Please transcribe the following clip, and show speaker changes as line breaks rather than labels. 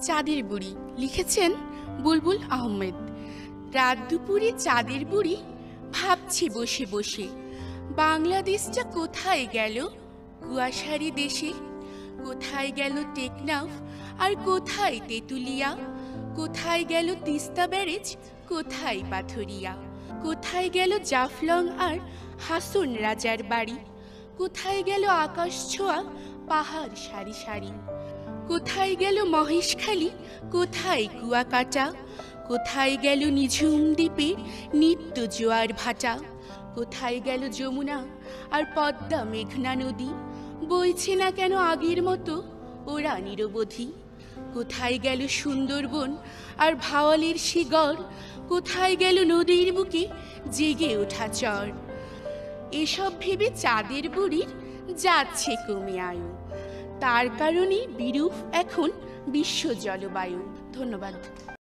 চাঁদের বুড়ি লিখেছেন বুলবুল আহমেদ। রাত দুপুরে চাঁদের বুড়ি ভাবছে বসে বসে, বাংলাদেশটা কোথায় গেল কুয়াশারি দেশে। কোথায় গেল টেকনাফ আর কোথায় তেঁতুলিয়া, কোথায় গেল তিস্তা ব্যারেজ, কোথায় পাথরিয়া। কোথায় গেল জাফলং আর হাসন রাজার বাড়ি, কোথায় গেল আকাশ ছোঁয়া পাহাড় সারি সারি। কোথায় গেল মহেশখালী, কোথায় কুয়াকাটা, কোথায় গেল নিঝুম দ্বীপে নিত্য জোয়ার ভাটা। কোথায় গেল যমুনা আর পদ্মা মেঘনা নদী, বইছে না কেন আগের মতো ওরা নিরবধি। কোথায় গেল সুন্দরবন আর ভাওয়ালের শিগড়, কোথায় গেল নদীর বুকে জেগে ওঠা চর। এসব ভেবে চাঁদের বুড়ির যাচ্ছে কমে আয়ু, তার কারণে বিরূপ এখন বিশ্ব জলবায়ু। ধন্যবাদ।